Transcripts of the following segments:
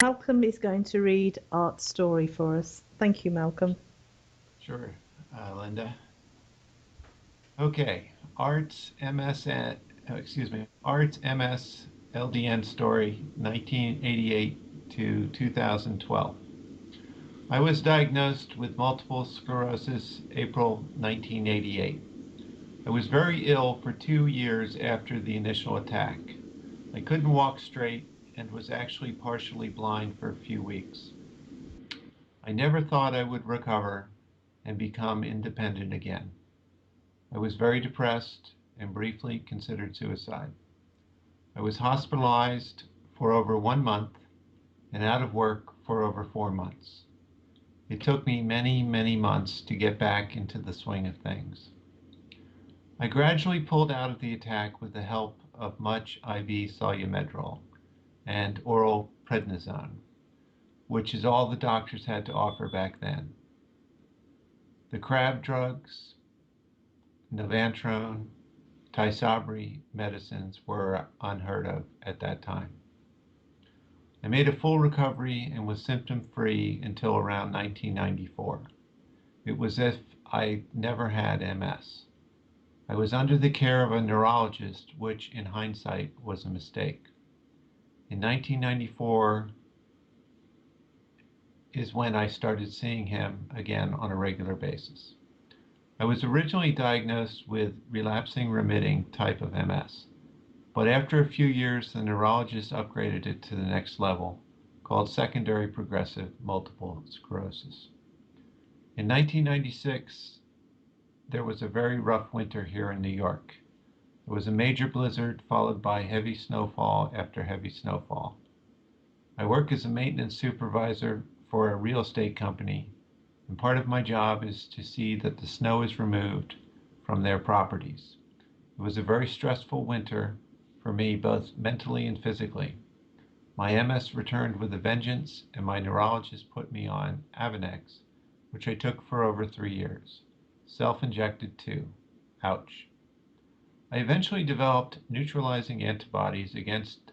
Malcolm is going to read Art's story for us. Thank you, Malcolm. Sure, Linda. Okay, Art's MSN, Art's MS LDN story, 1988 to 2012. I was diagnosed with multiple sclerosis April 1988. I was very ill for 2 years after the initial attack. I couldn't walk straight and was actually partially blind for a few weeks. I never thought I would recover and become independent again. I was very depressed and briefly considered suicide. I was hospitalized for over 1 month and out of work for over 4 months. It took me many, many months to get back into the swing of things. I gradually pulled out of the attack with the help of much IV solumedrol and oral prednisone, which is all the doctors had to offer back then. The crab drugs, Naltrexone, Tysabri medicines were unheard of at that time. I made a full recovery and was symptom free until around 1994. It was as if I never had MS. I was under the care of a neurologist, which in hindsight was a mistake. In 1994 is when I started seeing him again on a regular basis. I was originally diagnosed with relapsing remitting type of MS, but after a few years, the neurologist upgraded it to the next level, called secondary progressive multiple sclerosis. In 1996, there was a very rough winter here in New York. There was a major blizzard followed by heavy snowfall after heavy snowfall. I work as a maintenance supervisor for a real estate company, and part of my job is to see that the snow is removed from their properties. It was a very stressful winter for me, both mentally and physically. My MS returned with a vengeance, and my neurologist put me on Avonex, which I took for over 3 years. Self-injected too. Ouch. I eventually developed neutralizing antibodies against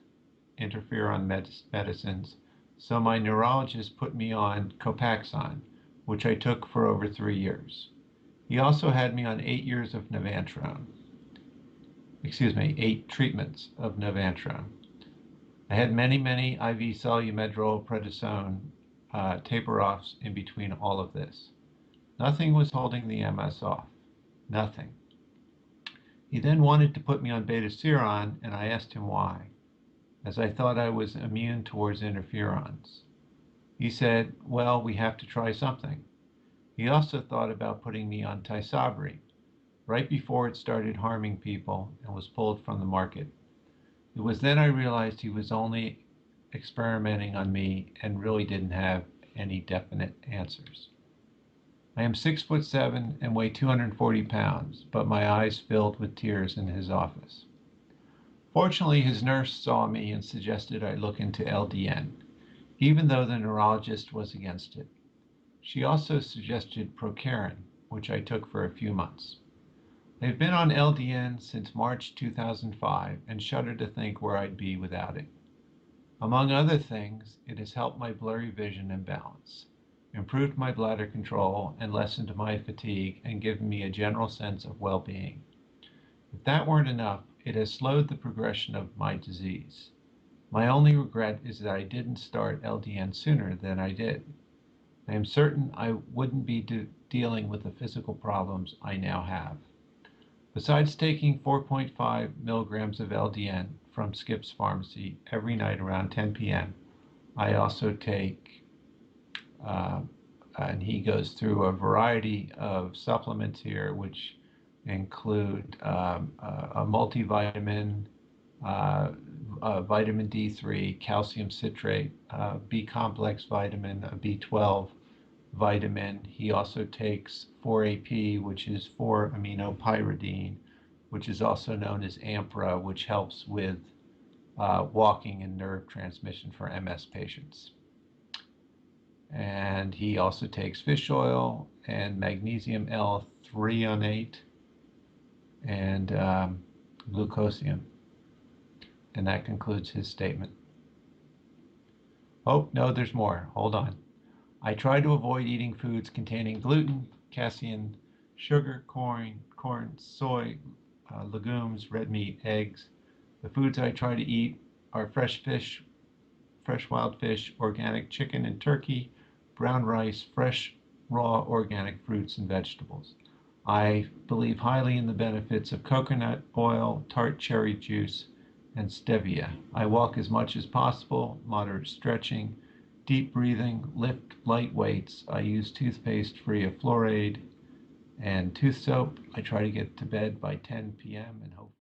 interferon medicines, so my neurologist put me on Copaxone, which I took for over 3 years. He also had me on 8 years of Naltrexone. 8 treatments of Naltrexone. I had many, many IV solumedrol prednisone taper-offs in between all of this. Nothing was holding the MS off. Nothing. He then wanted to put me on beta-seron, and I asked him why, as I thought I was immune towards interferons. He said, well, we have to try something. He also thought about putting me on Tysabri, right before it started harming people and was pulled from the market. It was then I realized he was only experimenting on me and really didn't have any definite answers. I am 6'7" and weigh 240 pounds, but my eyes filled with tears in his office. Fortunately, his nurse saw me and suggested I look into LDN, even though the neurologist was against it. She also suggested Procarin, which I took for a few months. I have been on LDN since March 2005 and shudder to think where I'd be without it. Among other things, it has helped my blurry vision and balance, improved my bladder control, and lessened my fatigue and given me a general sense of well-being. If that weren't enough, it has slowed the progression of my disease. My only regret is that I didn't start LDN sooner than I did. I am certain I wouldn't be dealing with the physical problems I now have. Besides taking 4.5 milligrams of LDN from Skip's Pharmacy every night around 10 p.m., I also take, and he goes through a variety of supplements here, which include a multivitamin, vitamin D3, calcium citrate, B complex vitamin, a B12 vitamin. He also takes 4-AP, which is 4-aminopyridine, which is also known as AMPRA, which helps with walking and nerve transmission for MS patients. And he also takes fish oil and magnesium L-threonate and glucosium. And that concludes his statement. Oh, no, there's more. Hold on. I try to avoid eating foods containing gluten, casein, sugar, corn, soy, legumes, red meat, eggs. The foods I try to eat are fresh fish, fresh wild fish, organic chicken and turkey, brown rice, fresh raw organic fruits and vegetables. I believe highly in the benefits of coconut oil, tart cherry juice, and stevia. I walk as much as possible, moderate stretching, deep breathing, lift light weights. I use toothpaste free of fluoride and tooth soap. I try to get to bed by 10 p.m. and hope